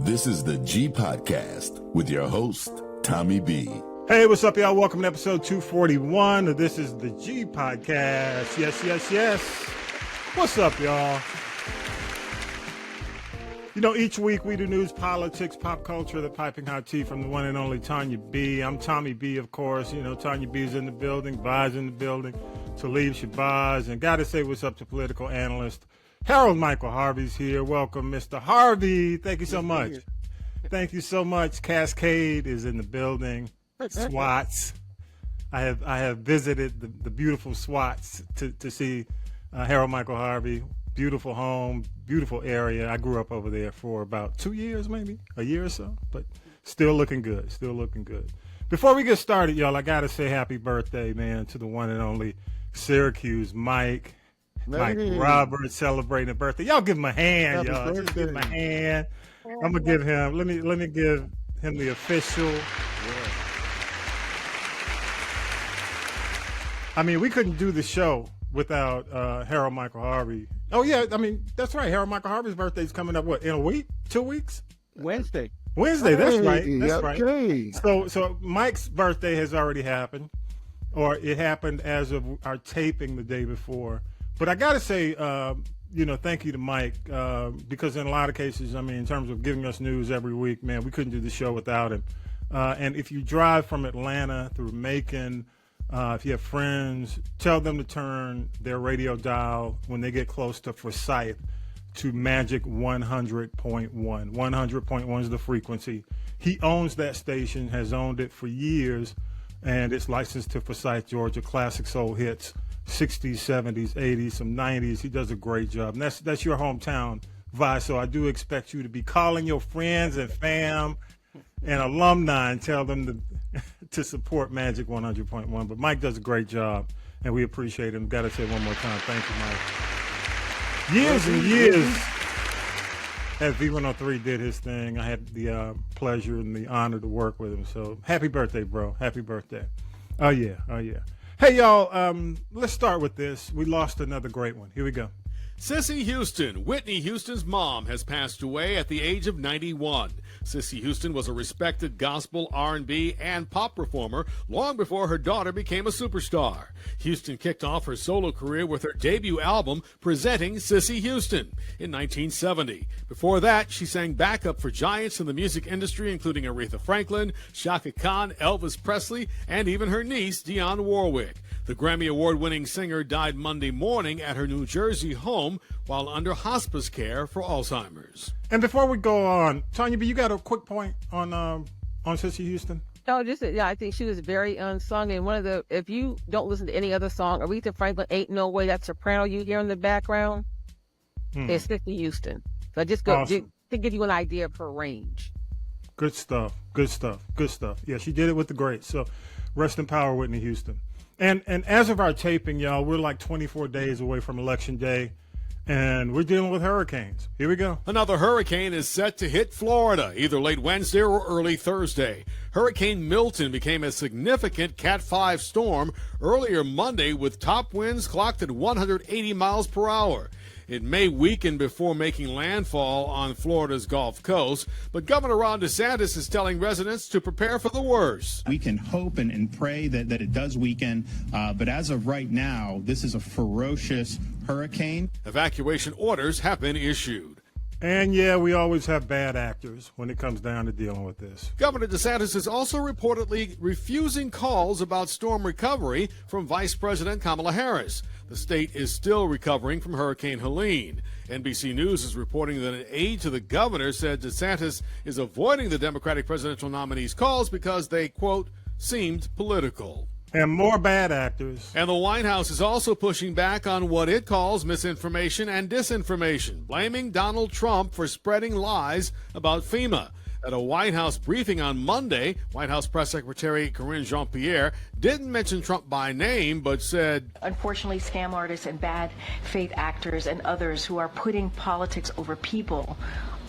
This is the G Podcast with your host, Tommy B. Hey, what's up, y'all? Welcome to episode 241 of This is the G Podcast. Yes. What's up, y'all? You know, each week we do news, politics, pop culture, the piping hot tea from the one and only Tanya B. I'm Tommy B, of course. You know, Tanya B is in the building, Vi's in the building, Talib Shabazz, and got to say what's up to political analyst Harold Michael Harvey's here. Welcome, Mr. Harvey. Thank you so much. Thank you so much. Cascade is in the building. SWATs. I have visited the beautiful SWATs to see Harold Michael Harvey. Beautiful home, beautiful area. I grew up over there for about 2 years, maybe a year or so, but still looking good. Before we get started, y'all, I got to say happy birthday, man, to the one and only Syracuse Mike. Mike Roberts celebrating a birthday. Y'all give him a hand, y'all. Just give him a hand. I'm gonna give him. Let me give him the official. Yeah. I mean, we couldn't do the show without Harold Michael Harvey. Oh yeah, I mean that's right. Harold Michael Harvey's birthday is coming up. What, in a week? 2 weeks? Wednesday. That's right. That's okay. right. So Mike's birthday has already happened, or it happened as of our taping the day before. But I got to say, thank you to Mike, because in a lot of cases, I mean, in terms of giving us news every week, man, we couldn't do the show without him. And if you drive from Atlanta through Macon, if you have friends, tell them to turn their radio dial when they get close to Forsyth to Magic 100.1. 100.1 is the frequency. He owns that station, has owned it for years, and it's licensed to Forsyth, Georgia, classic soul hits. 60s, 70s, 80s, some 90s. He does a great job. And that's your hometown, Vi. So I do expect you to be calling your friends and fam and alumni and tell them to support Magic 100.1. But Mike does a great job, and we appreciate him. Got to say one more time, thank you, Mike. Years and years as V103 did his thing. I had the pleasure and the honor to work with him. So happy birthday, bro. Happy birthday. Oh, yeah. Hey, y'all, let's start with this. We lost another great one. Here we go. Cissy Houston, Whitney Houston's mom, has passed away at the age of 91. Cissy Houston was a respected gospel, R&B, and pop performer long before her daughter became a superstar. Houston kicked off her solo career with her debut album, Presenting Cissy Houston, in 1970. Before that, she sang backup for giants in the music industry, including Aretha Franklin, Chaka Khan, Elvis Presley, and even her niece, Dionne Warwick. The Grammy Award-winning singer died Monday morning at her New Jersey home while under hospice care for Alzheimer's. And before we go on, Tanya B, you got a quick point on Cissy Houston? No, I think she was very unsung. And if you don't listen to any other song, Aretha Franklin, Ain't No Way, that soprano you hear in the background, is Cissy Houston. So just to give you an idea of her range. Good stuff. Yeah, she did it with the greats. So rest in power, Whitney Houston. And as of our taping, y'all, we're like 24 days away from Election Day, and we're dealing with hurricanes. Here we go. Another hurricane is set to hit Florida, either late Wednesday or early Thursday. Hurricane Milton became a significant Cat 5 storm earlier Monday with top winds clocked at 180 miles per hour. It may weaken before making landfall on Florida's Gulf Coast, but Governor Ron DeSantis is telling residents to prepare for the worst. We can hope and pray that it does weaken, but as of right now, this is a ferocious hurricane. Evacuation orders have been issued. And yeah, we always have bad actors when it comes down to dealing with this. Governor DeSantis is also reportedly refusing calls about storm recovery from Vice President Kamala Harris. The state is still recovering from Hurricane Helene. NBC News is reporting that an aide to the governor said DeSantis is avoiding the Democratic presidential nominee's calls because they, quote, seemed political. And more bad actors. And the White House is also pushing back on what it calls misinformation and disinformation, blaming Donald Trump for spreading lies about FEMA. At a White House briefing on Monday, White House Press Secretary Karine Jean-Pierre didn't mention Trump by name, but said, unfortunately, scam artists and bad faith actors and others who are putting politics over people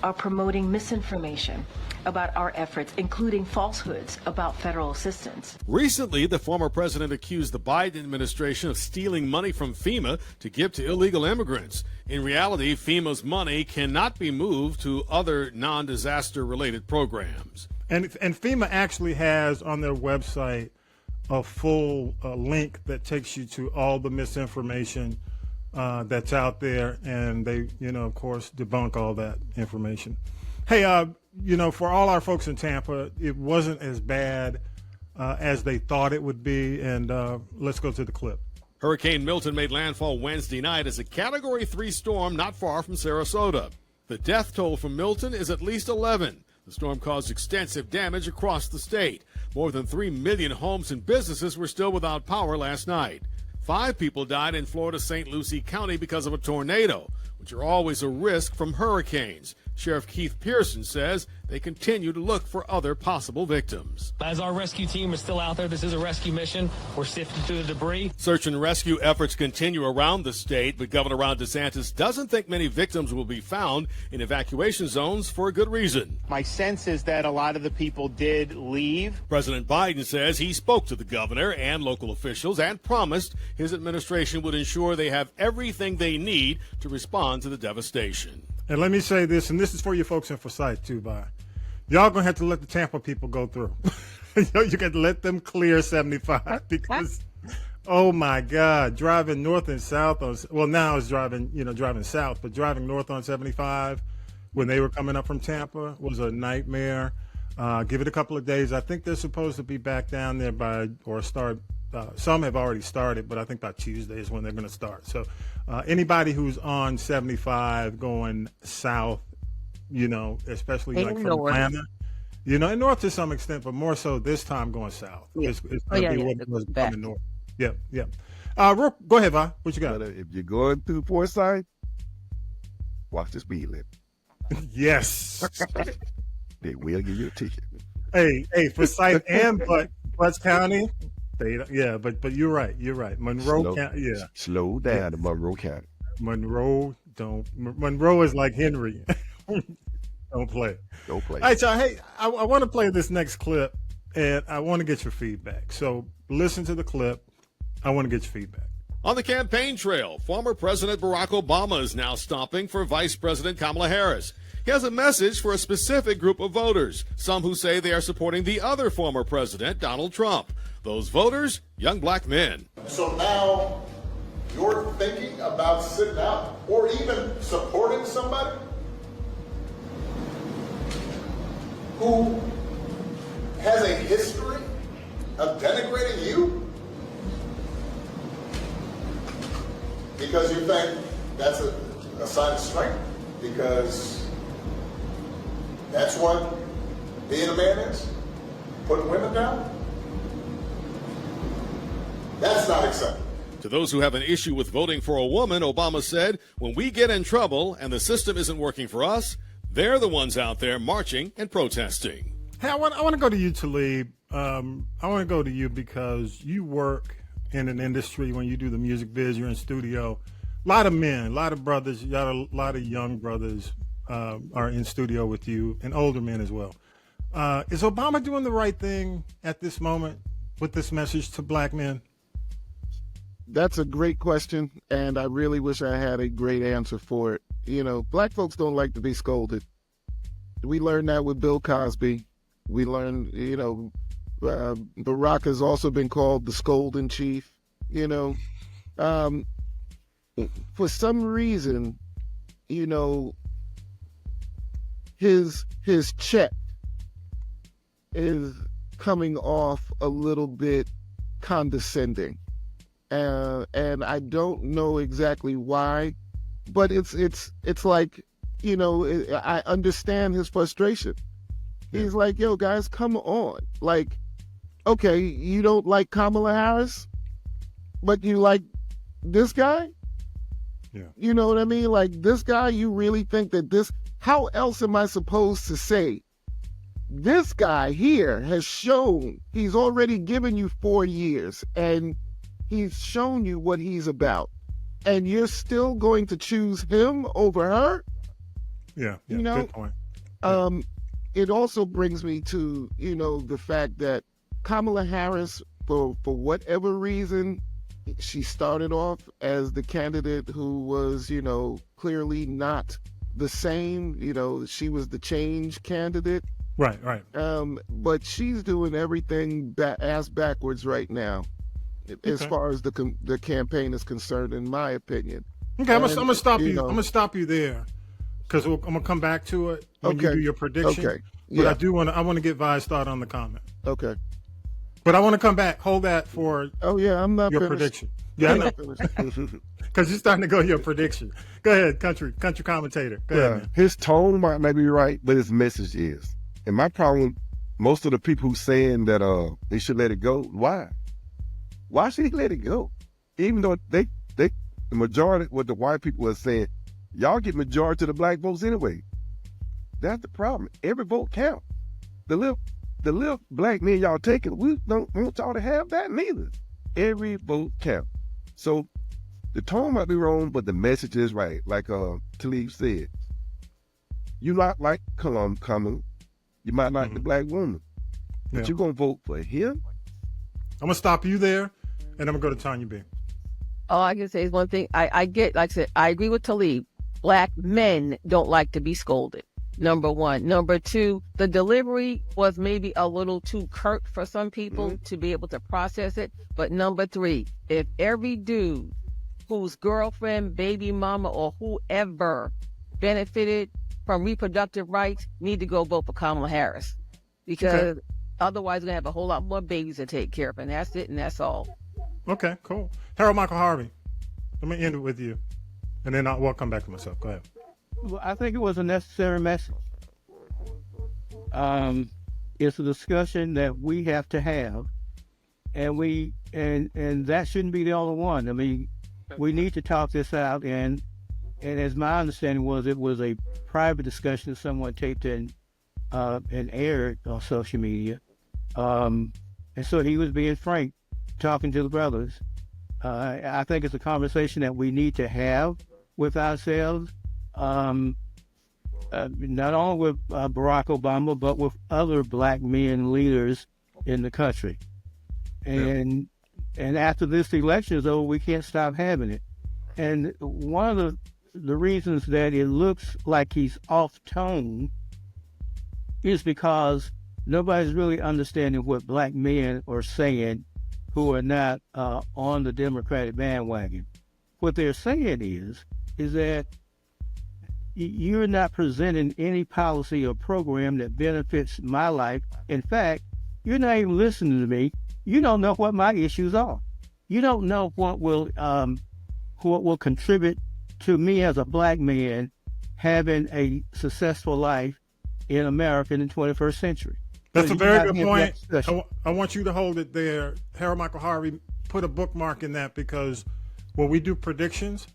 are promoting misinformation about our efforts, including falsehoods about federal assistance. Recently, the former president accused the Biden administration of stealing money from FEMA to give to illegal immigrants. In reality, FEMA's money cannot be moved to other non-disaster related programs. And FEMA actually has on their website a full link that takes you to all the misinformation that's out there, and they, of course, debunk all that information. Hey, for all our folks in Tampa, it wasn't as bad as they thought it would be, and let's go to the clip. Hurricane Milton made landfall Wednesday night as a Category 3 storm not far from Sarasota. The death toll from Milton is at least 11. The storm caused extensive damage across the state. More than 3 million homes and businesses were still without power last night. 5 people died in Florida's St. Lucie County because of a tornado, which are always a risk from hurricanes. Sheriff Keith Pearson says they continue to look for other possible victims. As our rescue team is still out there, this is a rescue mission. We're sifting through the debris. Search and rescue efforts continue around the state, but Governor Ron DeSantis doesn't think many victims will be found in evacuation zones for a good reason. My sense is that a lot of the people did leave. President Biden says he spoke to the governor and local officials and promised his administration would ensure they have everything they need to respond to the devastation. And let me say this, and this is for you folks in Forsyth too, y'all gonna have to let the Tampa people go through. You got to let them clear 75 because, oh my God, driving north and south now it's driving south, but driving north on 75 when they were coming up from Tampa was a nightmare. Give it a couple of days. I think they're supposed to be back down there start. Some have already started, but I think by Tuesday is when they're going to start. So anybody who's on 75 going south, especially like from Atlanta, and north to some extent, but more so this time going south. Yeah. It's going to be what it was coming north. Yep. Go ahead, Vi. What you got? If you're going through Forsyth, watch the speed limit. Yes. They will give you a ticket. Hey, Forsyth and Butts County. But you're right. Monroe County, Slow down to Monroe County. Monroe is like Henry. Don't play. All right, y'all. Hey, I want to play this next clip, and I want to get your feedback. So listen to the clip. I want to get your feedback. On the campaign trail, former President Barack Obama is now stopping for Vice President Kamala Harris. He has a message for a specific group of voters, some who say they are supporting the other former president, Donald Trump. Those voters, young black men. So now you're thinking about sitting out or even supporting somebody who has a history of denigrating you because you think that's a sign of strength, because that's what being a man is, putting women down. That's not acceptable. To those who have an issue with voting for a woman, Obama said, when we get in trouble and the system isn't working for us, they're the ones out there marching and protesting. Hey, I want to go to you, Talib. I want to go to you because you work in an industry when you do the music biz, you're in studio. A lot of men, a lot of brothers, a lot of young brothers are in studio with you, and older men as well. Is Obama doing the right thing at this moment with this message to black men? That's a great question, and I really wish I had a great answer for it. Black folks don't like to be scolded. We learned that with Bill Cosby. We learned, Barack has also been called the scolding chief. For some reason, his check is coming off a little bit condescending. And I don't know exactly why, but it's like, I understand his frustration. He's like, yo, guys, come on. Like, okay, you don't like Kamala Harris, but you like this guy? Yeah. You know what I mean? Like, this guy, you really think that how else am I supposed to say? This guy here has shown, he's already given you 4 years, and he's shown you what he's about, and you're still going to choose him over her? Yeah. You know, good point. It also brings me to, the fact that Kamala Harris, for whatever reason, she started off as the candidate who was, clearly not the same. She was the change candidate. Right. But she's doing everything ass backwards right now, as far as the campaign is concerned, in my opinion. Okay, I'm gonna stop you. I'm gonna stop you there because I'm gonna come back to it when you do your prediction. Okay. But I want to get Vi's thought on the comment. Okay. But I want to come back. Hold that for. Oh yeah, I'm not your finished. prediction. Yeah, I know. Because you're starting to go your prediction. Go ahead, country commentator. Go ahead, man. His tone might not be right, but his message is. And my problem, most of the people who saying that they should let it go, why? Why should he let it go? Even though the majority, what the white people are saying, y'all get majority of the black votes anyway. That's the problem. Every vote counts. The little black men y'all taking, we don't want y'all to have that neither. Every vote counts. So the tone might be wrong, but the message is right. Like Talib said, you not like Cummings, you might like the black woman, but you're going to vote for him? I'm going to stop you there, and I'm going to go to Tanya B. All I can say is one thing. I get, like I said, I agree with Talib. Black men don't like to be scolded. Number one. Number two, the delivery was maybe a little too curt for some people to be able to process it. But number three, if every dude whose girlfriend, baby mama, or whoever benefited from reproductive rights need to go vote for Kamala Harris, because otherwise we're going to have a whole lot more babies to take care of. And that's it, and that's all. Okay, cool. Harold Michael Harvey, let me end it with you, and then I'll come back to myself. Go ahead. Well, I think it was a necessary message. It's a discussion that we have to have, and that shouldn't be the only one. I mean, we need to talk this out, and as my understanding was, it was a private discussion that someone taped and aired on social media, and so he was being frank, talking to the brothers. I think it's a conversation that we need to have with ourselves. Not only with Barack Obama, but with other black men leaders in the country. And after this election is over, we can't stop having it. And one of the reasons that it looks like he's off tone is because nobody's really understanding what black men are saying who are not on the Democratic bandwagon. What they're saying is that you're not presenting any policy or program that benefits my life. In fact, you're not even listening to me. You don't know what my issues are. You don't know what will contribute to me as a black man having a successful life in America in the 21st century. That's a very good point. I want you to hold it there. Harold Michael Harvey, put a bookmark in that, because when we do predictions,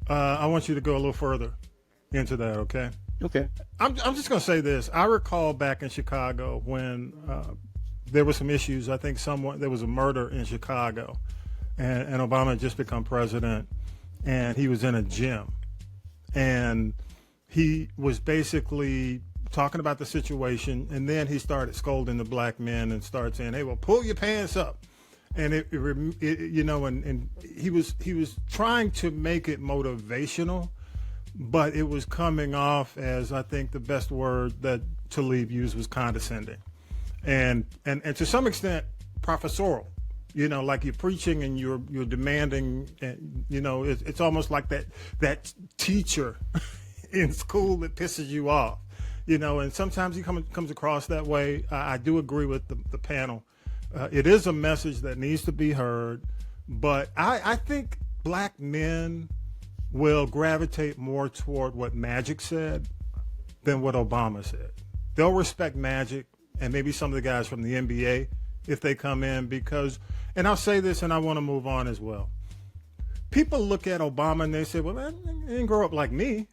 I want you to go a little further into that, okay? Okay. I'm just going to say this. I recall back in Chicago when there were some issues. I think there was a murder in Chicago, and Obama had just become president, and he was in a gym. And he was basically talking about the situation, and then he started scolding the black men and started saying, "Hey, well, pull your pants up." And and he was trying to make it motivational, but it was coming off as, I think the best word that Talib used was condescending, and to some extent professorial. Like you're preaching and you're demanding, and it's almost like that teacher in school that pisses you off, and sometimes he comes across that way. I do agree with the panel. It is a message that needs to be heard, but I think black men will gravitate more toward what Magic said than what Obama said. They'll respect Magic and maybe some of the guys from the NBA if they come in, because, and I'll say this and I want to move on as well. People look at Obama and they say, well, he didn't grow up like me.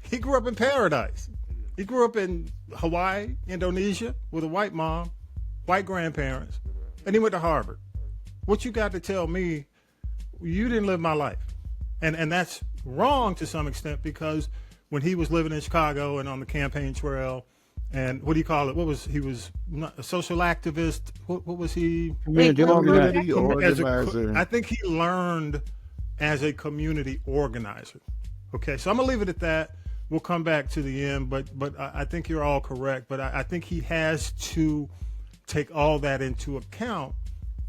He grew up in paradise. He grew up in Hawaii, Indonesia, with a white mom, white grandparents, and he went to Harvard. What you got to tell me, you didn't live my life. And that's wrong to some extent, because when he was living in Chicago and on the campaign trail. And what do you call it? He was not a social activist. What was he? Community organizer. I think he learned as a community organizer. Okay, so I'm gonna leave it at that. We'll come back to the end, but I think you're all correct. But I think he has to take all that into account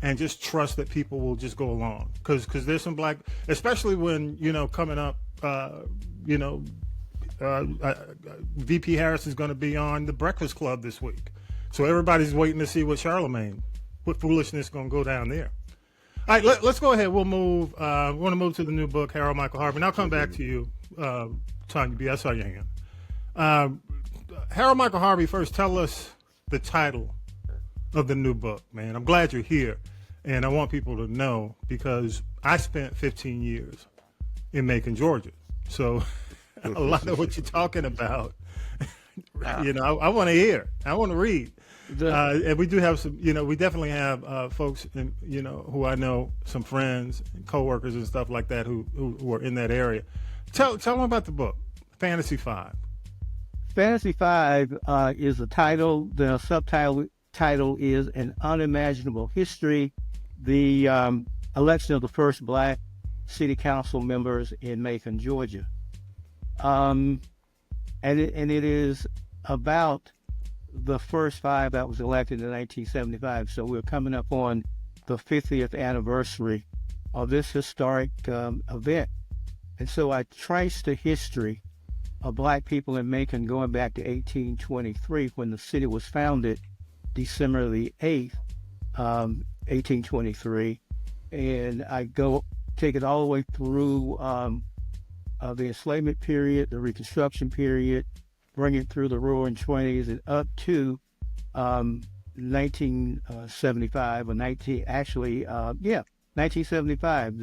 and just trust that people will just go along. Because there's some black, especially when, coming up, VP Harris is going to be on the Breakfast Club this week. So everybody's waiting to see what foolishness is going to go down there. All right, let's go ahead. We'll move. We want to move to the new book, Harold Michael Harvey. And I'll come back to you, Tanya B. I saw your hand. Harold Michael Harvey, first, tell us the title of the new book, man. I'm glad you're here. And I want people to know because I spent 15 years in Macon, Georgia. So a lot of what you're talking about, I want to hear. I want to read. And we do have some, we definitely have folks, who I know, some friends and coworkers and stuff like that who are in that area. Tell them about the book, Fantasy 5. Fantasy 5 is the title. The subtitle is An Unimaginable History, the election of the first black city council members in Macon, Georgia. And it is about the first 5 that was elected in 1975. So we're coming up on the 50th anniversary of this historic event. And so I traced the history of black people in Macon going back to 1823 when the city was founded, December the 8th, 1823. And I take it all the way through the enslavement period, the Reconstruction period, bring it through the Roaring 20s and up to 1975 or 1975.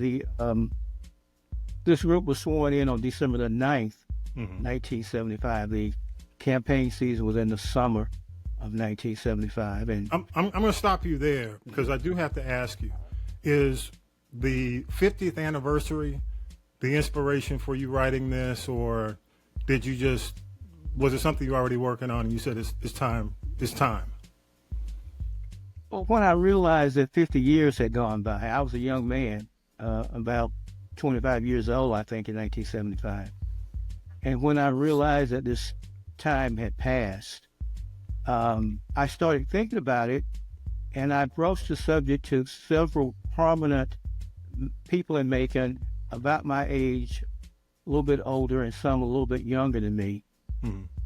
This group was sworn in on December the 9th, 1975. The campaign season was in the summer of 1975. And I'm going to stop you there because I do have to ask you, is the 50th anniversary the inspiration for you writing this, or was it something you were already working on and you said it's time? Well, when I realized that 50 years had gone by, I was a young man, about 25 years old, I think, in 1975. And when I realized that this time had passed, I started thinking about it, and I broached the subject to several prominent people in Macon about my age, a little bit older, and some a little bit younger than me.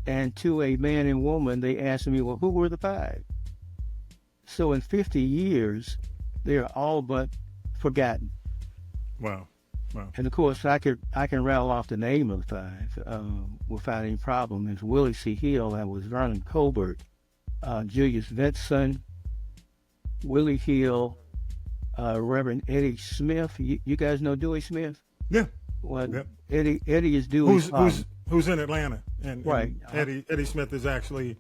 And to a man and woman, they asked me, well, who were the 5? So in 50 years, they're all but forgotten. Wow. And of course, I can rattle off the name of the 5 without any problem. It's Willie C. Hill, that was Vernon Colbert, Julius Vinson, Willie Hill, Reverend Eddie Smith. You guys know Dewey Smith? Yeah. Well, yep. Eddie is Dewey's who's in Atlanta, and right. Eddie Smith is actually.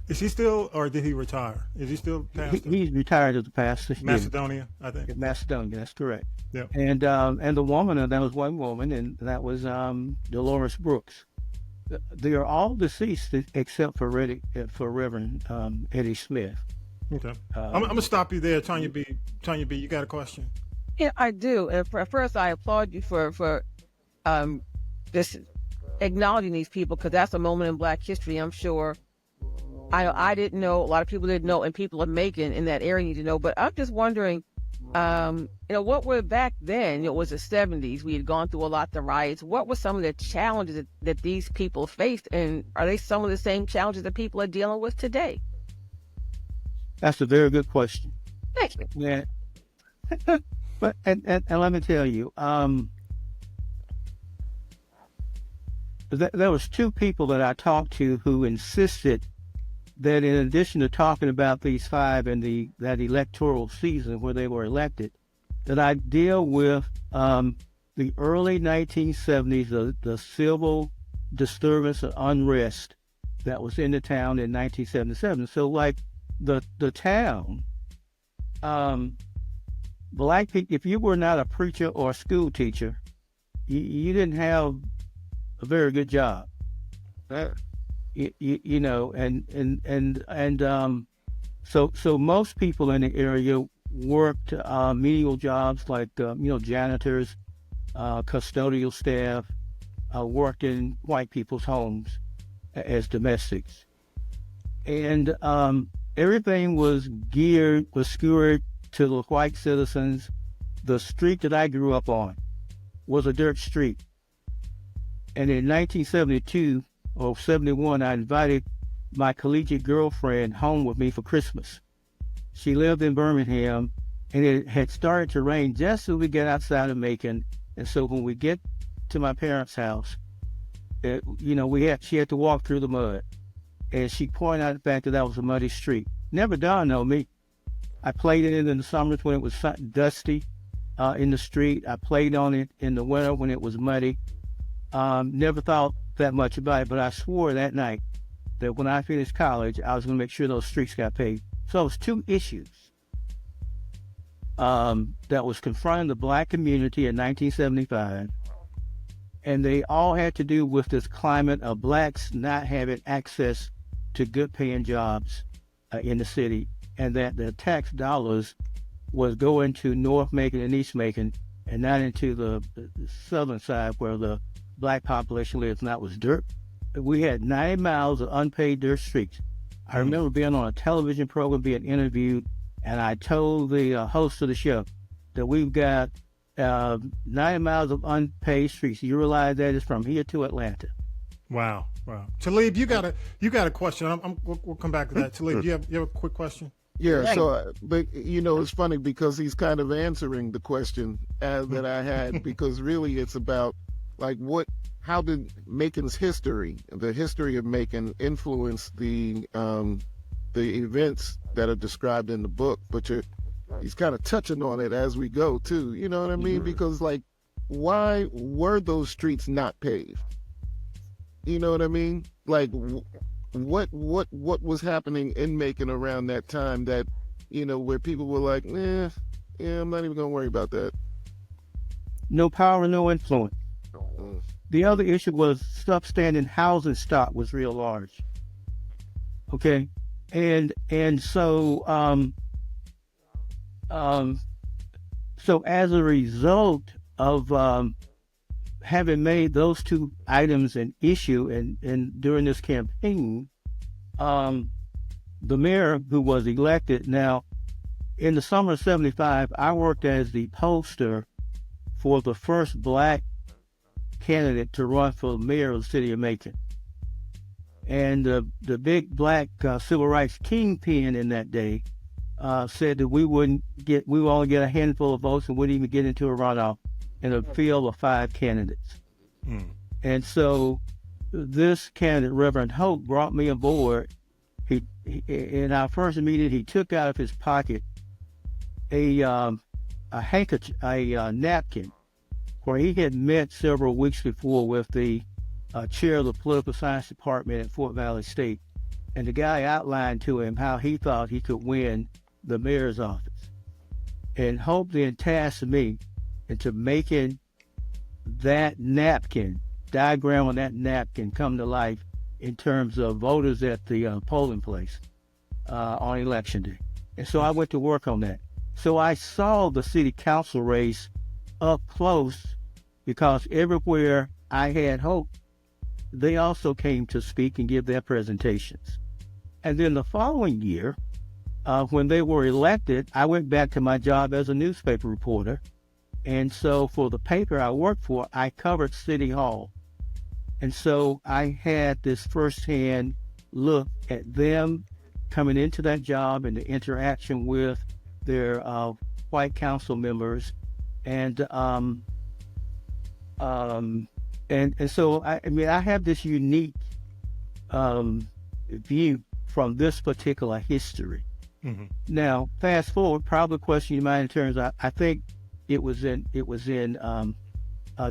Is he still, or did he retire? Is he still pastor? He's retired as a pastor. Macedonia, I think. Macedonia, that's correct. Yeah. And the woman, that was one woman, and that was Dolores Brooks. They are all deceased except for Reverend Eddie Smith. Okay. I'm gonna stop you there, Tanya B. Tanya B, you got a question? Yeah, I do. And first, I applaud you for this acknowledging these people, because that's a moment in Black history. I'm sure I didn't know, a lot of people didn't know, and people of Macon in that area need to know. But I'm just wondering, what were back then? It was the 70s. We had gone through a lot of the riots. What were some of the challenges that these people faced, and are they some of the same challenges that people are dealing with today? That's a very good question. Thank you. Yeah. But and let me tell you, there was 2 people that I talked to who insisted that in addition to talking about these 5 in that electoral season where they were elected, that I deal with the early 1970s, the civil disturbance and unrest that was in the town in 1977. So like the town, Black people, if you were not a preacher or a school teacher, you didn't have a very good job. You know, so most people in the area worked menial jobs like janitors, custodial staff, worked in white people's homes as domestics, and everything was skewed to the white citizens. The street that I grew up on was a dirt street, and in 1972 or 71, I invited my collegiate girlfriend home with me for Christmas. She lived in Birmingham, and it had started to rain just as we get outside of Macon. And so when we get to my parents' house, she had to walk through the mud. And she pointed out the fact that was a muddy street. Never dawned on me. I played in it in the summers when it was dusty in the street. I played on it in the winter when it was muddy. Never thought that much about it, but I swore that night that when I finished college, I was going to make sure those streets got paved. So it was two issues that was confronting the black community in 1975, and they all had to do with this climate of blacks not having access to good-paying jobs in the city, and that the tax dollars was going to North Macon and East Macon and not into the southern side where the black population lives, and that was dirt. We had 90 miles of unpaved dirt streets. I remember being on a television program, being interviewed, and I told the host of the show that we've got 90 miles of unpaved streets. You realize that is from here to Atlanta. Wow. Talib, you got a question. We'll come back to that. Talib, you have a quick question? Yeah, so, but, it's funny because he's kind of answering the question that I had, because really it's about, like, how did Macon's history, the history of Macon, influence the events that are described in the book? But he's kind of touching on it as we go, too. You know what I mean? Mm-hmm. Because, like, why were those streets not paved? You know what I mean? Like, what was happening in Macon around that time that, where people were like, I'm not even going to worry about that. No power, no influence. The other issue was substandard housing stock was real large. Okay, and so so as a result of having made those two items an issue and during this campaign, the mayor who was elected, now in the summer of '75, I worked as the poster for the first black candidate to run for mayor of the city of Macon. And the big black civil rights kingpin in that day said that we would only get a handful of votes and wouldn't even get into a runoff in a field of 5 candidates. And so this candidate, Reverend Hope, brought me aboard. He in our first meeting, he took out of his pocket a handkerchief, a napkin, where he had met several weeks before with the chair of the political science department at Fort Valley State. And the guy outlined to him how he thought he could win the mayor's office. And Hope then tasked me into making that napkin, diagram on that napkin, come to life in terms of voters at the polling place on election day. And so I went to work on that. So I saw the city council race up close, because everywhere I had Hope, they also came to speak and give their presentations. And then the following year, when they were elected, I went back to my job as a newspaper reporter. And so for the paper I worked for, I covered City Hall. And so I had this firsthand look at them coming into that job and the interaction with their white council members. And so I have this unique view from this particular history. Mm-hmm. Now, fast forward, probably a question you might in terms of, I think it was in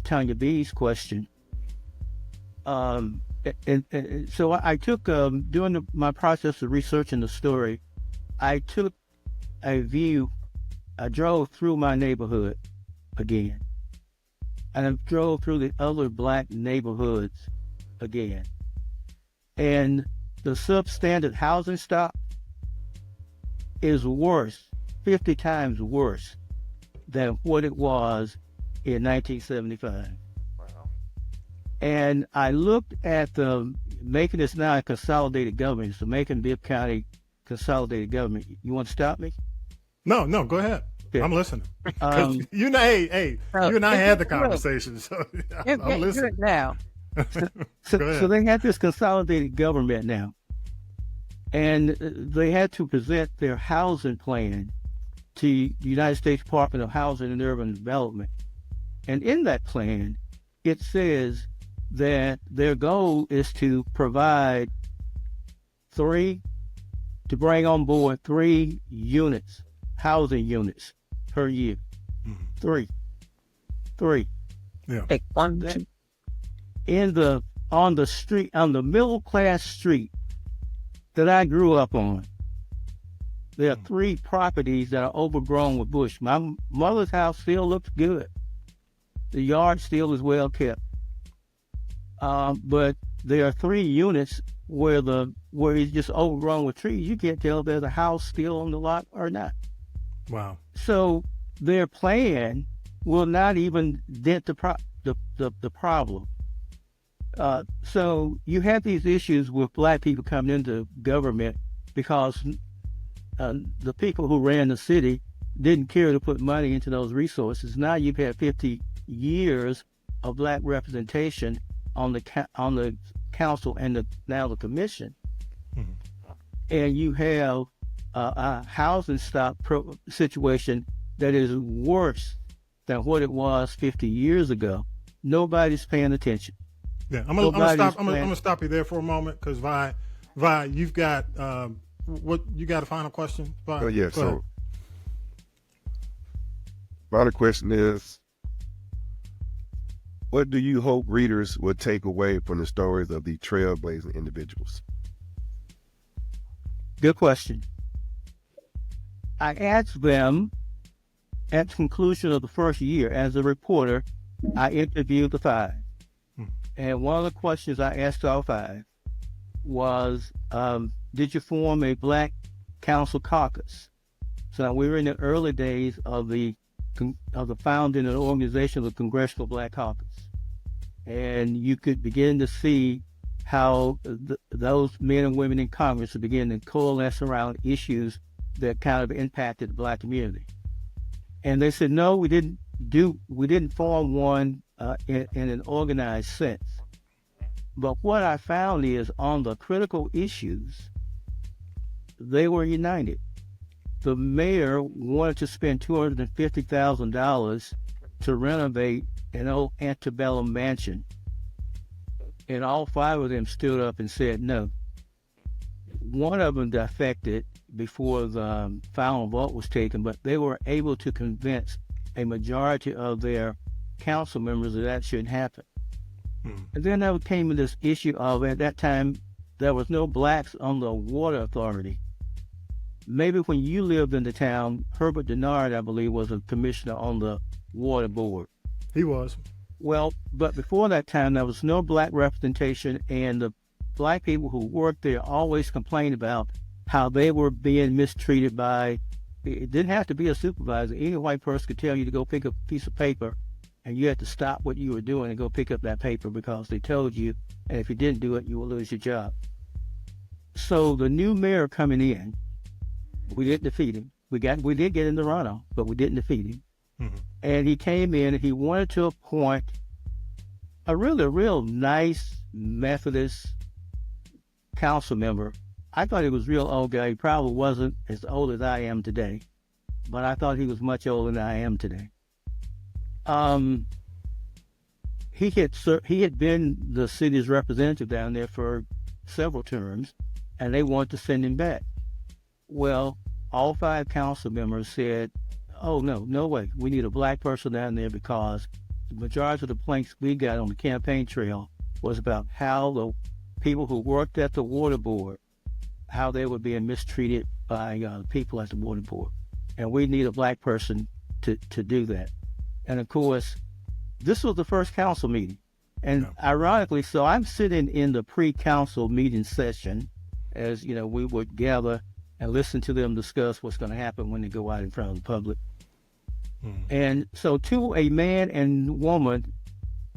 Tanya B's question. And so I took during my process of researching the story, I took a view. I drove through my neighborhood again, and I drove through the other black neighborhoods again, And the substandard housing stock is worse, 50 times worse than what it was in 1975. Wow. And I looked at Macon is now a consolidated government. It's the Macon-Bibb County consolidated government. You want to stop me? No, go ahead. Yeah. I'm listening. You know, hey, you and I had the conversation, so I'm listening now. So they had this consolidated government now, and they had to present their housing plan to the United States Department of Housing and Urban Development. And in that plan, it says that their goal is to provide bring on board 3 units, housing units per year. Mm-hmm. 3. Yeah. Like 1, 2. On the middle class street that I grew up on, there are 3 properties that are overgrown with bush. My mother's house still looks good. The yard still is well kept. But there are 3 units where it's just overgrown with trees. You can't tell if there's a house still on the lot or not. Wow. So their plan will not even dent the problem. So you have these issues with black people coming into government because the people who ran the city didn't care to put money into those resources. Now you've had 50 years of black representation on the council and now the commission, mm-hmm. and you have a housing stock situation that is worse than what it was 50 years ago. Nobody's paying attention. Yeah, I'm gonna stop you there for a moment because Vi, you've got what you got a final question? Vi? Oh yeah. So final question is, what do you hope readers will take away from the stories of the trailblazing individuals? Good question. I asked them at the conclusion of the first year as a reporter. I interviewed the 5. And one of the questions I asked all 5 was, did you form a Black Council caucus? So we were in the early days of the founding and organization of the Congressional Black Caucus. And you could begin to see how those men and women in Congress are beginning to coalesce around issues that kind of impacted the black community. And they said, no, we didn't form one in an organized sense. But what I found is on the critical issues, they were united. The mayor wanted to spend $250,000 to renovate an old antebellum mansion. And all 5 of them stood up and said no. One of them defected before the final vote was taken, but they were able to convince a majority of their council members that shouldn't happen. And then there came this issue of, at that time, there was no blacks on the water authority. Maybe when you lived in the town, Herbert Denard, I believe, was a commissioner on the water board. He was. Well, but before that time, there was no black representation, and the black people who worked there always complained about how they were being mistreated by, it didn't have to be a supervisor. Any white person could tell you to go pick up a piece of paper, and you had to stop what you were doing and go pick up that paper because they told you, and if you didn't do it, you would lose your job. So the new mayor coming in, we didn't defeat him. We did get in the runoff, but we didn't defeat him. Mm-hmm. And he came in and he wanted to appoint a real nice Methodist council member. I thought he was real old guy. He probably wasn't as old as I am today, but I thought he was much older than I am today. He had been the city's representative down there for several terms, and they wanted to send him back. Well, all 5 council members said, oh, no way. We need a black person down there because the majority of the complaints we got on the campaign trail was about how the people who worked at the water board, how they were being mistreated by people at the water board. And we need a black person to do that. And of course, this was the first council meeting. And ironically, so I'm sitting in the pre-council meeting session, as you know, we would gather and listen to them discuss what's going to happen when they go out in front of the public. And so, to a man and woman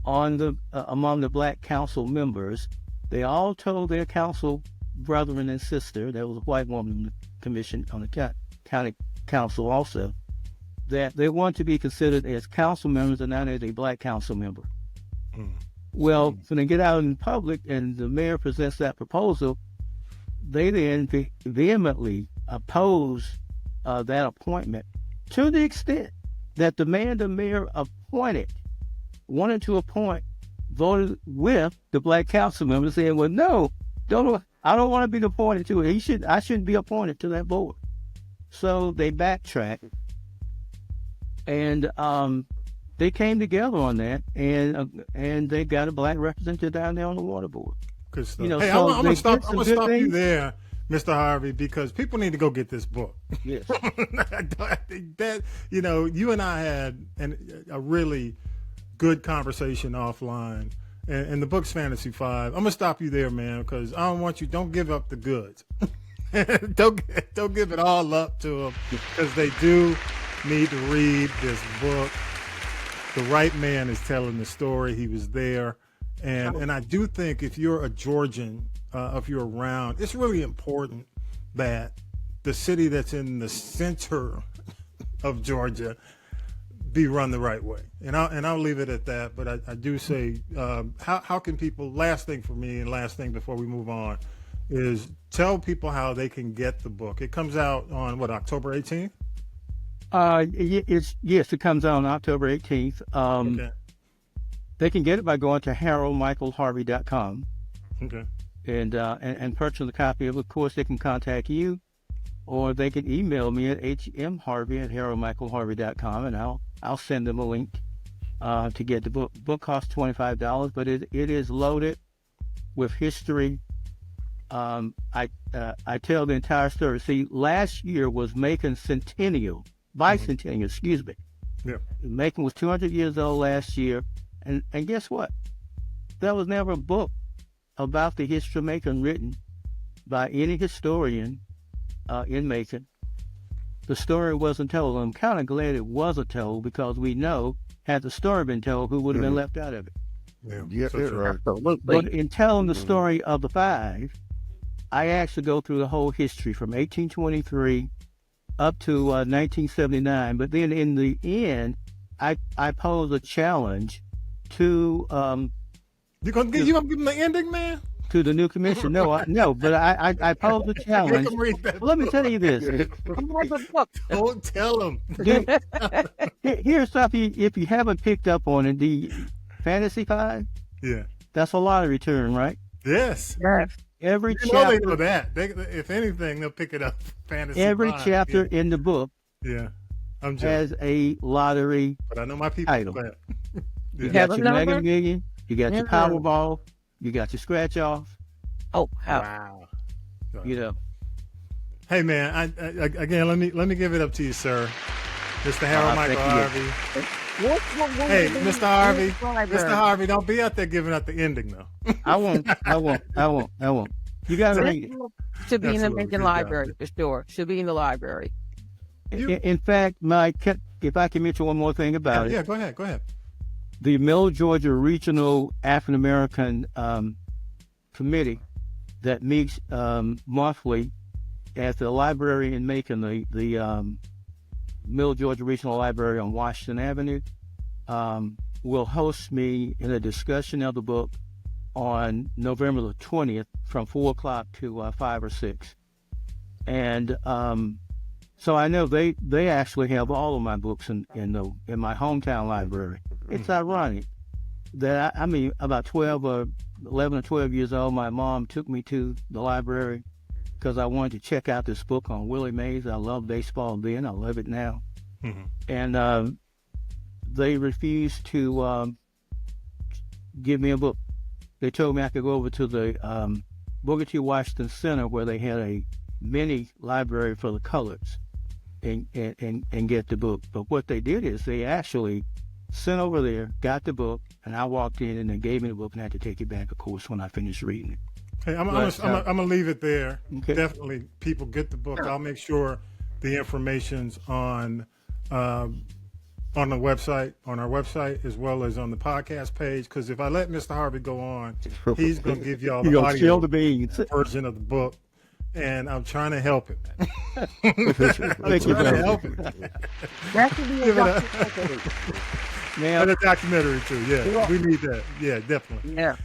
on the among the Black Council members, they all told their council brethren and sister, there was a white woman in the commission on the county council also, that they want to be considered as council members and not as a Black council member. Well, when they get out in public and the mayor presents that proposal, they then vehemently oppose that appointment, to the extent that the man the mayor appointed, wanted to appoint, voted with the Black council members, saying, well, no, I don't want to be appointed to it. I shouldn't be appointed to that board. So they backtracked, and they came together on that, and they got a Black representative down there on the water board. Good stuff. You know, hey, so I'm gonna stop you things. there, Mr. Harvey, because people need to go get this book. Yes. That, you know, you and I had a really good conversation offline, and the book's Fantasy 5. I'm gonna stop you there, man, because I don't want you. Don't give up the goods. don't give it all up to them, because they do need to read this book. The right man is telling the story. He was there. And I do think if you're a Georgian, if you're around, it's really important that the city that's in the center of Georgia be run the right way. And I'll leave it at that. But I do say, how can people, last thing for me and last thing before we move on, is tell people how they can get the book. It comes out on, October 18th? Yes, it comes out on October 18th. Okay. They can get it by going to haroldmichaelharvey.com. Okay. And purchase a copy of it. Of course, they can contact you, or they can email me at hmharvey@haroldmichaelharvey.com, and I'll send them a link to get the book. The book costs $25, but it is loaded with history. I tell the entire story. See, last year was Macon's bicentennial, excuse me. Yeah. Macon was 200 years old last year. And guess what? There was never a book about the history of Macon written by any historian in Macon. The story wasn't told. I'm kind of glad it wasn't told, because we know, had the story been told, who would have been left out of it. Yeah, right. But in telling the story of the five, I actually go through the whole history from 1823 up to 1979. But then in the end, I pose a challenge to you gonna give them the ending, man? To the new commission. No, but I pose a challenge. Well, let me tell you this. Don't tell them. Here's something, if you haven't picked up on it, the Fantasy 5. Yeah. That's a lottery term, right? Yes. Every you chapter. Know they know that. If anything, they'll pick it up. Fantasy. Every 5. chapter in the book. Yeah. Has a lottery. But I know my people. Title. You got your Mega Million. You got your Powerball. You got your Scratch Off. Oh, wow! You know. Hey man, again, let me give it up to you, sir, Mr. Harold Michael Harvey. Hey, Mr. Harvey, Mr. Harvey, don't be out there giving out the ending though. I won't. You got to read it. Should be in the Macon Library for sure. Should be in the library. In fact, if I can mention one more thing about it. Yeah, go ahead. The Middle Georgia Regional African American Committee that meets monthly at the library in Macon, the Middle Georgia Regional Library on Washington Avenue, will host me in a discussion of the book on November the 20th from 4 o'clock to 5 or 6. And so I know they actually have all of my books in my hometown library. It's ironic that about 11 or 12 years old, my mom took me to the library because I wanted to check out this book on Willie Mays. I loved baseball then. I love it now. Mm-hmm. And they refused to give me a book. They told me I could go over to the Booker T. Washington Center, where they had a mini library for the coloreds, and get the book. But what they did is they actually sent over there, got the book, and I walked in and they gave me the book and I had to take it back, of course, when I finished reading it. Hey, I'm gonna leave it there. Okay. Definitely, people get the book. I'll make sure the information's on the website, on our website, as well as on the podcast page. Because if I let Mr. Harvey go on, he's gonna give y'all the audio version of the book, and I'm trying to help him. I'm trying to help him. That could be a documentary. And a documentary too. Yeah, we need that. Yeah, definitely. Yeah.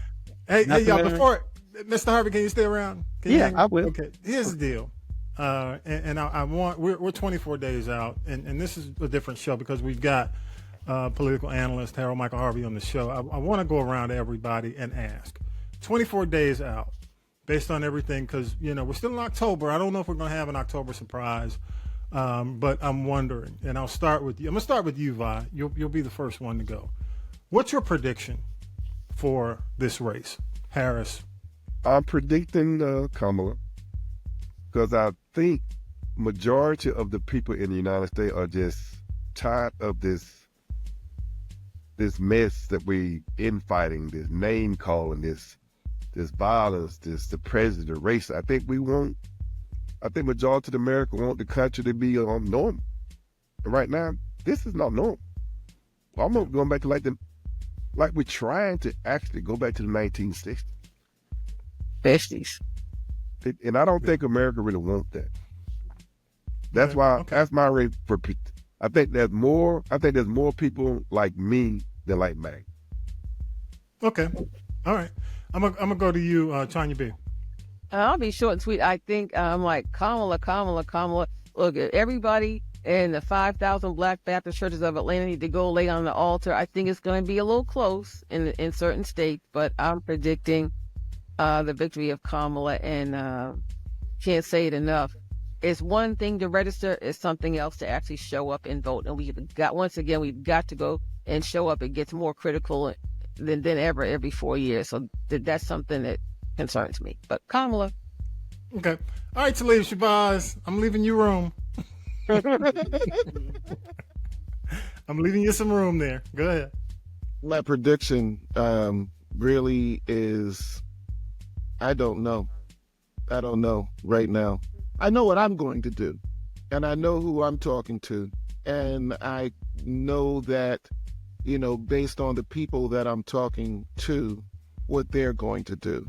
Hey, y'all, before Mr. Harvey, can you stay around? I will. Okay, here's the deal. I want, we're 24 days out, and this is a different show because we've got political analyst Harold Michael Harvey on the show. I want to go around to everybody and ask, 24 days out, based on everything, because, we're still in October. I don't know if we're going to have an October surprise, but I'm wondering, and I'll start with you. I'm going to start with you, Vi. You'll be the first one to go. What's your prediction for this race, Harris? I'm predicting Kamala, because I think majority of the people in the United States are just tired of this mess that we infighting, this name calling, this violence, the president, race. I think majority of America want the country to be normal. And right now, this is not normal. I'm going back to like we're trying to actually go back to the 1960s. 50s. And I don't think America really wants that. That's why that's my rate for. I think there's more people like me than like Meg. Okay, all right. I'm gonna go to you, Tanya B. I'll be short and sweet. I think I'm like Kamala. Look, everybody in the 5,000 Black Baptist churches of Atlanta need to go lay on the altar. I think it's going to be a little close in certain states, but I'm predicting the victory of Kamala, and can't say it enough. It's one thing to register, it's something else to actually show up and vote. And we've got to go and show up. It gets more critical than ever every 4 years. So that's something that concerns me. But Kamala. Okay. All right, Talib Shabazz, I'm leaving you room. I'm leaving you some room there. Go ahead. My prediction really is, I don't know right now. I know what I'm going to do, and I know who I'm talking to, and I know that, based on the people that I'm talking to, what they're going to do.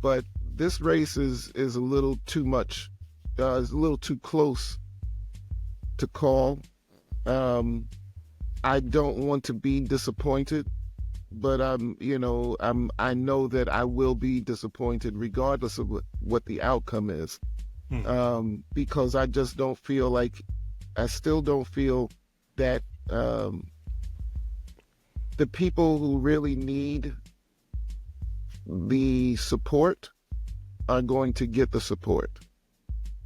But this race is a little too much, is a little too close to call. I don't want to be disappointed, but I know that I will be disappointed regardless of what the outcome is. Because I just don't feel like, I still don't feel that the people who really need the support are going to get the support,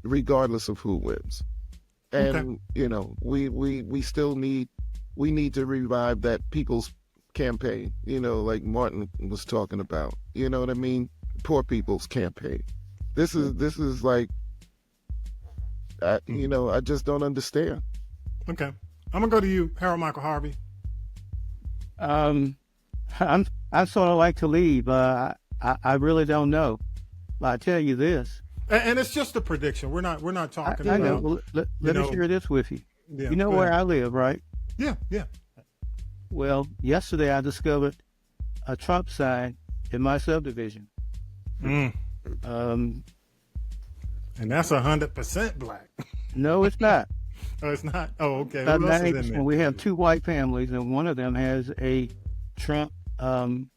regardless of who wins. And, we still need to revive that people's campaign, like Martin was talking about, you know what I mean? Poor people's campaign. This is like, I just don't understand. Okay. I'm going to go to you, Harold Michael Harvey. I'm sort of like to leave. I really don't know. But I tell you this. And it's just a prediction. We're not talking I about. know. Well, let me share this with you. Yeah, you know where I live, right? Yeah. Well, yesterday I discovered a Trump sign in my subdivision. And that's 100% black. No, it's not. Oh, it's not? Oh, okay. About Who else is in there? We have two white families, and one of them has a Trump sign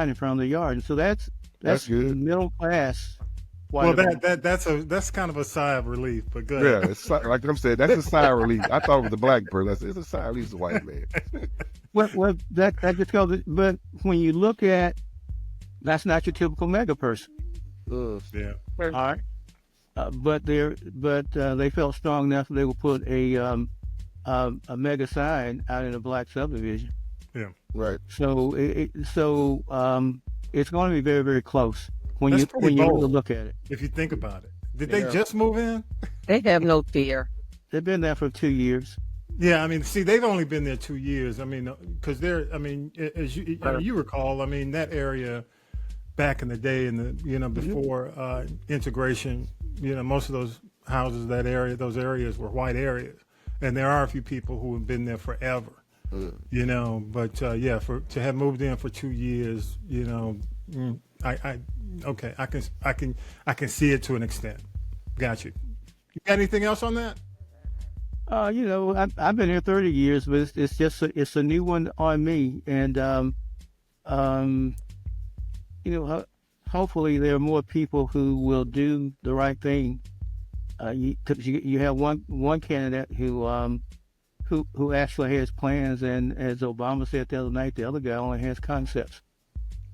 in front of the yard. And so that's good. Middle class. Well, that's kind of a sigh of relief, but good. Yeah, it's like I'm saying, that's a sigh of relief. I thought it was a black person. I said, it's a sigh of relief. It's a white man. Well, that just goes. But when you look at, that's not your typical mega person. Yeah. All right. But they felt strong enough they would put a mega sign out in a black subdivision. Yeah. Right. So it's going to be very, very close when That's you pretty bold, really look at it. If you think about it, did they just move in? They have no fear. They've been there for 2 years. Yeah, I mean, see, they've only been there 2 years. I mean, because as you recall, I mean, that area back in the day, before integration, most of those houses, those areas were white areas, and there are a few people who have been there forever. But to have moved in for 2 years, I can see it to an extent. Got you. You got anything else on that? I've been here 30 years, but it's just it's a new one on me, and hopefully there are more people who will do the right thing. You have one candidate who actually has plans, and as Obama said the other night, the other guy only has concepts.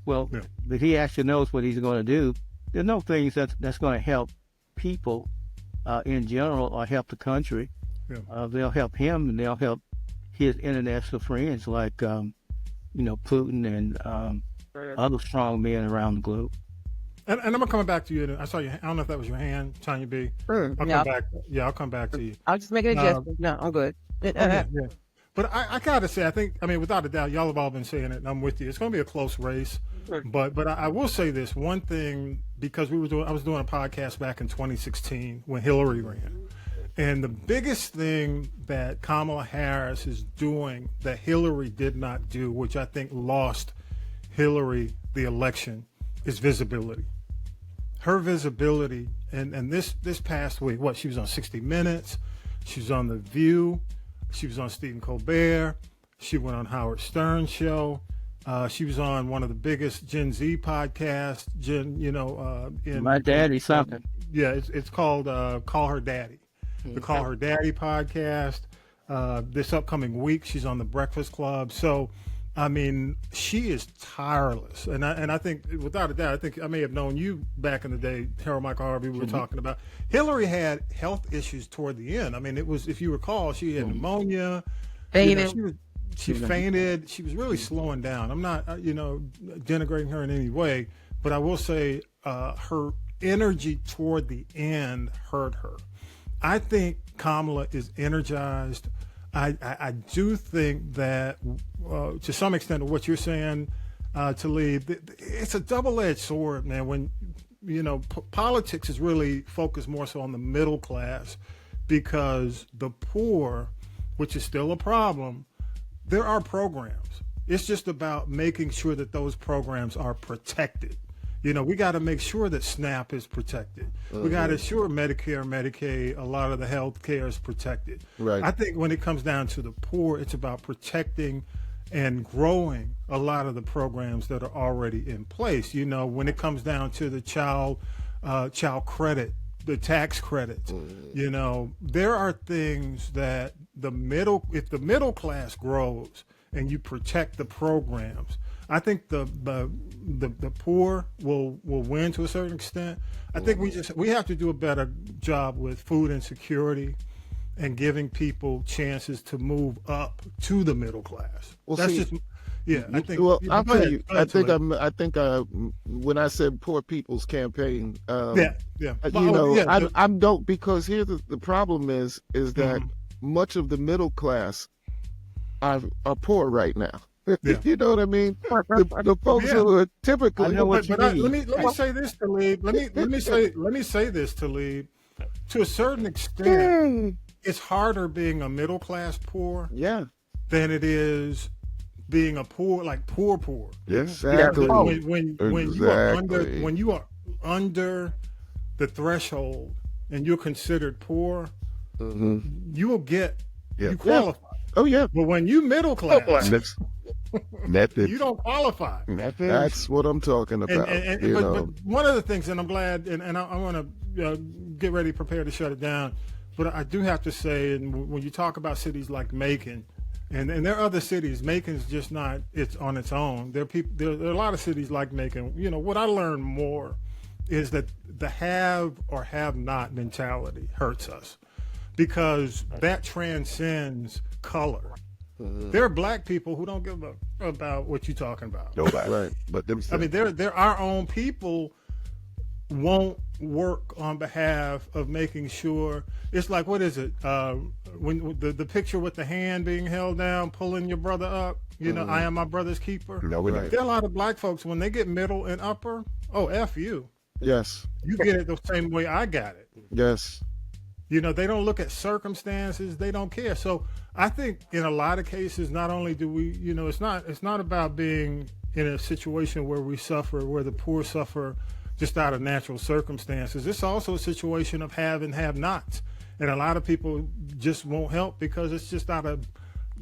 Well, but he actually knows what he's going to do. There are no things that's going to help people in general or help the country. They'll help him, and they'll help his international friends like Putin and other strong men around the globe. And I'm gonna come back to you. I saw you. I don't know if that was your hand, Tanya B. I'll come back. Yeah, I'll come back to you. I'll just make an adjustment. No, I'm good. Yeah. But I gotta say, without a doubt, y'all have all been saying it, and I'm with you. It's gonna be a close race. But I will say this one thing, because I was doing a podcast back in 2016 when Hillary ran. And the biggest thing that Kamala Harris is doing that Hillary did not do, which I think lost Hillary the election, is visibility. Her visibility, and this past week, she was on 60 Minutes, she was on The View, she was on Stephen Colbert, she went on Howard Stern's show, she was on one of the biggest Gen Z podcasts, My Daddy something. It's called Call Her Daddy. The Call Her Daddy podcast. This upcoming week, she's on The Breakfast Club. So, I mean, she is tireless. And I think, without a doubt, I may have known you back in the day, Harold Michael Harvey, we were talking about. Hillary had health issues toward the end. I mean, it was, if you recall, she had pneumonia. She fainted. She was really slowing down. I'm not, denigrating her in any way, but I will say her energy toward the end hurt her. I think Kamala is energized. I do think that, to some extent, of what you're saying, Talib, it's a double-edged sword, man. When politics is really focused more so on the middle class, because the poor, which is still a problem, there are programs. It's just about making sure that those programs are protected. We got to make sure that SNAP is protected. We got to ensure Medicare, Medicaid, a lot of the health care is protected. Right. I think when it comes down to the poor, it's about protecting and growing a lot of the programs that are already in place. When it comes down to the child credit, the tax credits, there are things that if the middle class grows and you protect the programs, I think the poor will win to a certain extent. I think we have to do a better job with food insecurity and giving people chances to move up to the middle class. Well, that's see, just I think. Well, I'll tell you. I think when I said Poor People's Campaign, I don't, because here's the problem is that much of the middle class are poor right now. You know what I mean? The folks who are typically. Let me say this, Talib. Let me say this, Talib. To a certain extent, it's harder being a middle class poor. Than it is being a poor. Yes, exactly. When you are under the threshold and you're considered poor, you will get you qualify. Oh yeah. But when you middle class. Method. You don't qualify. That's what I'm talking about. But one of the things, and I'm glad, and I want to get ready, prepare to shut it down, but I do have to say, and when you talk about cities like Macon, and there are other cities, Macon's just not it's on its own. There are a lot of cities like Macon. What I learned more is that the have or have not mentality hurts us, because that transcends color. There are black people who don't give a about what you're talking about. Nobody. Right. But themselves. I mean, they're our own people, won't work on behalf of making sure. It's like, what is it? When the picture with the hand being held down, pulling your brother up. You know, I am my brother's keeper. No, we're not. There are a lot of black folks when they get middle and upper. Oh, F you. Yes. You get it the same way I got it. Yes. You know, they don't look at circumstances. They don't care. So I think in a lot of cases, not only do we, you know, it's not about being in a situation where we suffer, where the poor suffer just out of natural circumstances. It's also a situation of have and have nots. And a lot of people just won't help because it's just out of,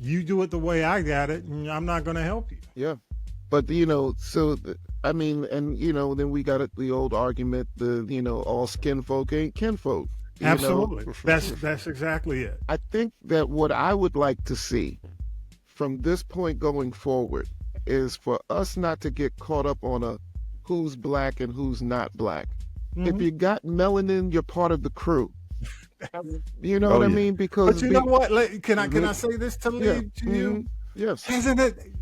you do it the way I got it, and I'm not going to help you. Yeah. But, you know, I mean, and, you know, then we got the old argument, you know, all skin folk ain't kinfolk. Absolutely. That's exactly it. I think that what I would like to see from this point going forward is for us not to get caught up on a who's black and who's not black. Mm-hmm. If you got melanin, you're part of the crew. You know what I mean? Because but you know what? Can I say this to lead to you? Mm-hmm. Yes. Hasn't it?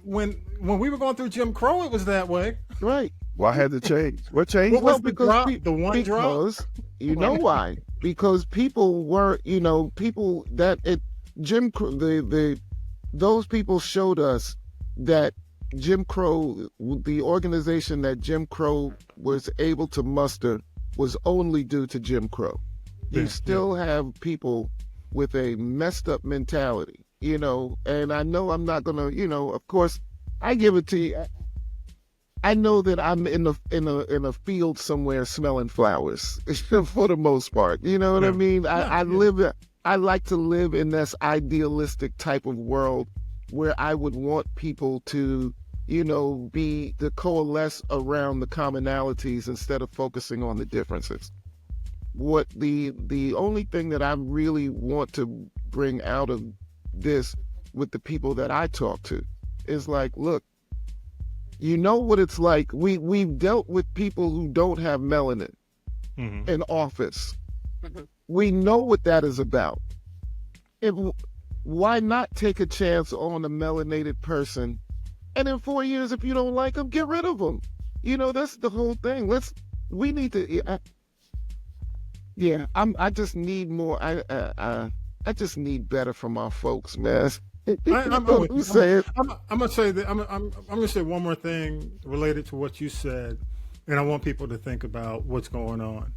When we were going through Jim Crow, it was that way. Right. Why had to change? What changed? Well, because you know why? Because people were, you know, people that Jim Crow, those people showed us that Jim Crow, the organization that Jim Crow was able to muster, was only due to Jim Crow. You still have people with a messed up mentality, you know, and I know I'm not gonna, you know, of course, I give it to you. I know that I'm in a field somewhere smelling flowers for the most part. You know what I mean? I like to live in this idealistic type of world where I would want people to, you know, to coalesce around the commonalities instead of focusing on the differences. What the only thing that I really want to bring out of this with the people that I talk to is like, look, you know what it's like. We've dealt with people who don't have melanin in office. We know what that is about. Why not take a chance on a melanated person? And in 4 years, if you don't like them, get rid of them. You know, that's the whole thing. We need to. I just need more. I just need better from our folks, man. I'm gonna say that. I'm gonna say one more thing related to what you said, and I want people to think about what's going on.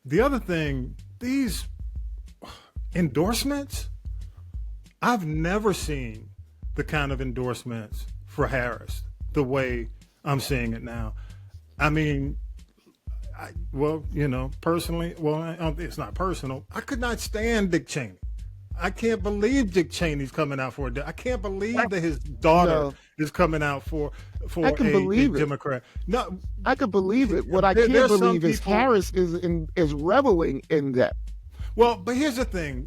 The other thing, these endorsements, I've never seen the kind of endorsements for Harris the way I'm seeing it now. I mean, personally, it's not personal. I could not stand Dick Cheney. I can't believe Dick Cheney's coming out for I can't believe that his daughter is coming out for a Democrat. No, I can believe it. What I can't believe is Harris is reveling in that. Well, but here's the thing.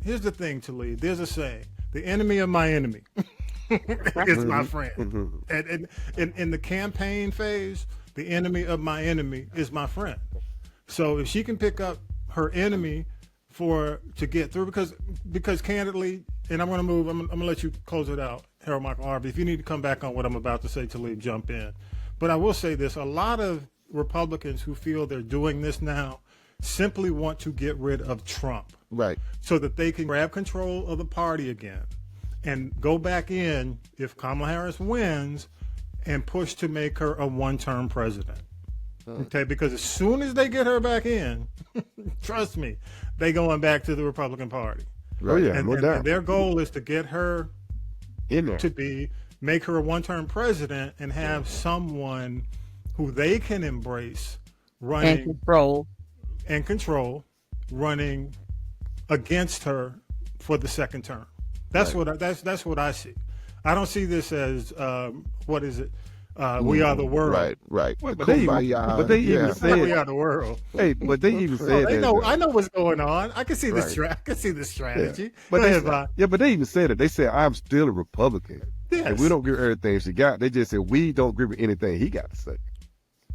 Talib. There's a saying: the enemy of my enemy is my friend. And in the campaign phase, the enemy of my enemy is my friend. So if she can pick up her enemy to get through, because candidly, and I'm gonna let you close it out, Harold Michael Harvey. If you need to come back on what I'm about to say, Talib, jump in. But I will say this: a lot of Republicans who feel they're doing this now simply want to get rid of Trump, right? So that they can grab control of the party again and go back in if Kamala Harris wins and push to make her a one-term president. Okay, because as soon as they get her back in, trust me, they going back to the Republican Party. Right? Oh, yeah, and their goal is to get her in there, make her a one-term president and have someone who they can embrace running and control running against her for the second term. That's that's what I see. I don't see this as what is it? We are the world. Right. But they even said we are the world. Hey, but they even said that. I know what's going on. I can see the strategy. Yeah. But they even said it. They said, I'm still a Republican. Yes. And we don't give everything she got. They just said we don't agree with anything he got to say.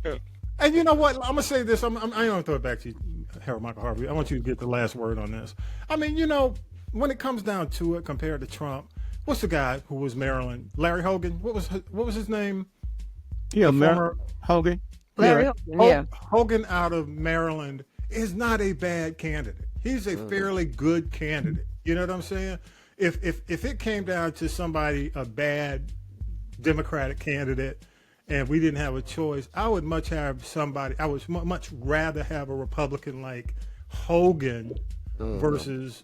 Yeah. And you know what? I'm gonna say this. I'm gonna throw it back to you, Harold Michael Harvey. I want you to get the last word on this. I mean, you know, when it comes down to it, compared to Trump, what's the guy who was Maryland? Larry Hogan. What was his name? Yeah, Hogan. Larry Hogan, yeah. Hogan out of Maryland is not a bad candidate. He's a fairly good candidate. You know what I'm saying? If it came down to somebody, a bad Democratic candidate, and we didn't have a choice, I would much have somebody. I would much rather have a Republican like Hogan versus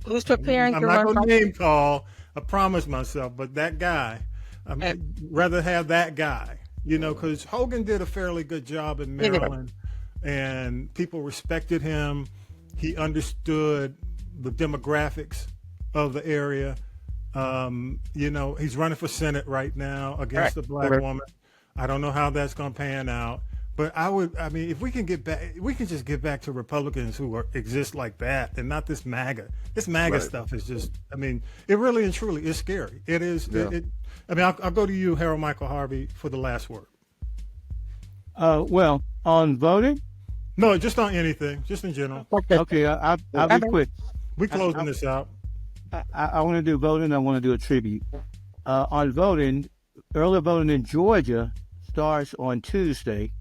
who's preparing I'm to not run. going to name call. I promise myself, but that guy, I'd rather have that guy. You know, because Hogan did a fairly good job in Maryland, and people respected him. He understood the demographics of the area. You know, he's running for Senate right now against a black woman. I don't know how that's going to pan out, but I mean, if we can get back, we can just get back to Republicans who exist like that, and not this MAGA. This MAGA stuff is just, I mean, it really and truly is scary. It is. Yeah. I mean, I'll go to you, Harold Michael Harvey, for the last word. Well, on voting? No, just on anything, just in general. Okay, I'll be quick. We're closing this out. I want to do voting. I want to do a tribute. On voting, early voting in Georgia starts on Tuesday.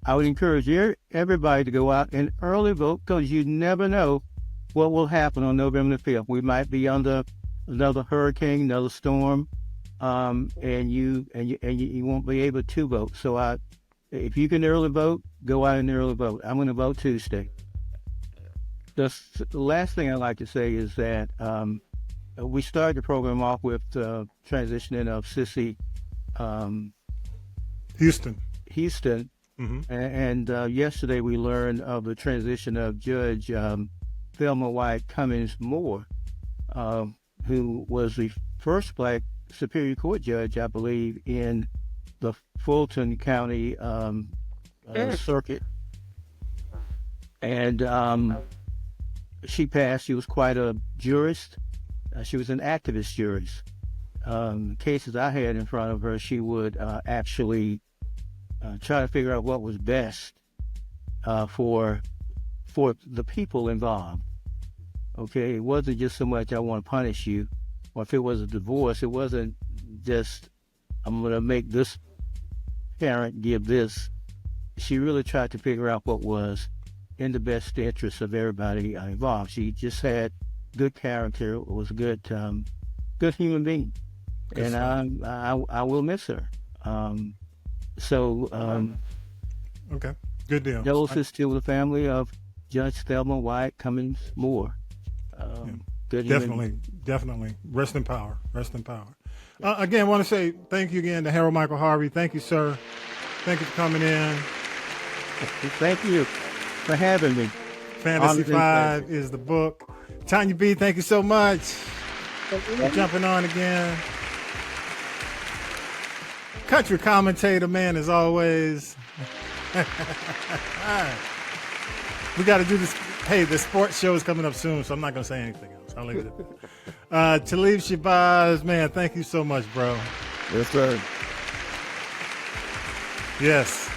I would encourage everybody to go out and early vote, because you never know what will happen on November the 5th. We might be under another hurricane, another storm, and you won't be able to vote. So if you can early vote, go out and early vote. I'm going to vote Tuesday. The last thing I'd like to say is that we started the program off with the transitioning of Sissy Houston. Mm-hmm. And yesterday we learned of the transition of Judge Thelma Wyatt Cummings Moore, who was the first black Superior Court judge, I believe, in the Fulton County circuit. And she passed. She was quite a jurist. She was an activist jurist. Cases I had in front of her, she would actually try to figure out what was best for the people involved. Okay, it wasn't just so much I want to punish you, or if it was a divorce, it wasn't just I'm going to make this parent give this. She really tried to figure out what was in the best interest of everybody involved. She just had good character, was a good human being, good and I will miss her. Okay, good deal. Condolences to the family of Judge Thelma Wyatt Cummings Moore. Good. Definitely. Rest in power. Again, I want to say thank you again to Harold Michael Harvey. Thank you, sir. Thank you for coming in. Thank you for having me. Fantasy 5 is the book. Tanya B, thank you so much for jumping on again. Country commentator, man, as always. We got to do this. Hey, the sports show is coming up soon, so I'm not going to say anything else. I'll leave it at that. Talib Shabazz, man, thank you so much, bro. Yes, sir. Yes.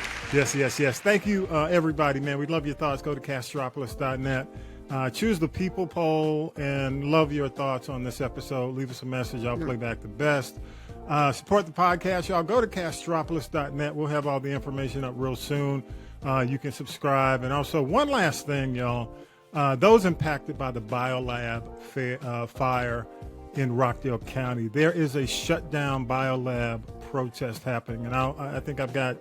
Thank you, everybody, man. We love your thoughts. Go to Castropolis.net. Choose the people poll and love your thoughts on this episode. Leave us a message. I'll play back the best. Support the podcast, y'all. Go to Castropolis.net. We'll have all the information up real soon. You can subscribe. And also, one last thing, y'all. Those impacted by the biolab fire in Rockdale County, there is a shutdown biolab protest happening. And I think I've got,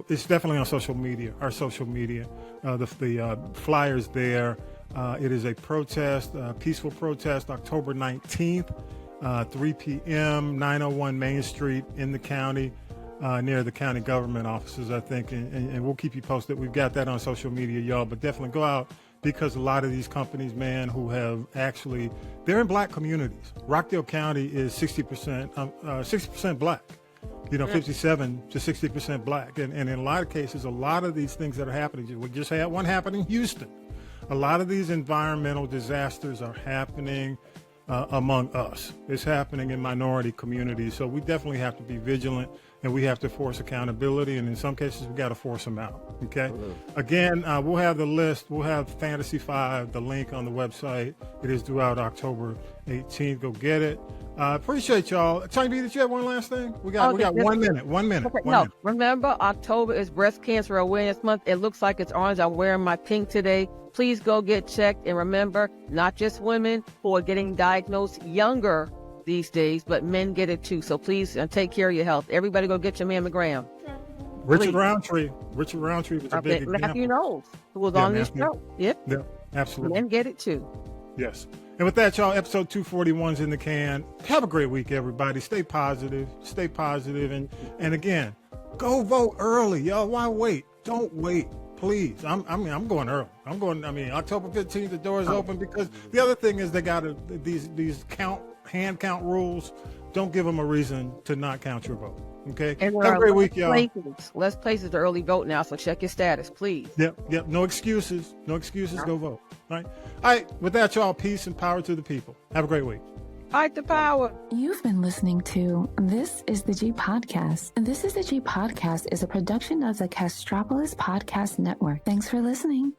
it's definitely on our social media, the flyers there. It is a protest, peaceful protest, October 19th, 3 p.m., 901 Main Street in the county. Near the county government offices, I think, and we'll keep you posted. We've got that on social media, y'all, but definitely go out, because a lot of these companies, man, who have actually, they're in black communities. Rockdale County is 60% black, 57 to 60% black. And in a lot of cases, a lot of these things that are happening, we just had one happen in Houston. A lot of these environmental disasters are happening among us. It's happening in minority communities. So we definitely have to be vigilant. and we have to force accountability, and in some cases we got to force them out. Okay. Again, we'll have the list. We'll have Fantasy 5, the link on the website. It is due out October 18th. Go get it. Appreciate y'all. Tiny B, did you have one last thing? We got 1 minute. 1 minute. Okay, One no, minute. remember, October is Breast Cancer Awareness Month. It looks like it's orange. I'm wearing my pink today. Please go get checked. And remember, not just women who are getting diagnosed younger these days, but men get it too. So please take care of your health. Everybody go get your mammogram. Richard Roundtree was a big example. Matthew knows, who was on this show. Yep. Yeah, absolutely. Men get it too. Yes. And with that, y'all, episode 241's in the can. Have a great week, everybody. Stay positive. And again, go vote early, y'all. Why wait? Don't wait, please. I'm going early. October 15th, the doors open, because the other thing is they got these hand count rules. Don't give them a reason to not count your vote. Okay. And have a great week, y'all. Less places to early vote now, so check your status, please. Yep. No excuses. Go vote. All right. With that, y'all, peace and power to the people. Have a great week. Fight the power. You've been listening to This is the G Podcast. And This is the G Podcast is a production of the Castropolis Podcast Network. Thanks for listening.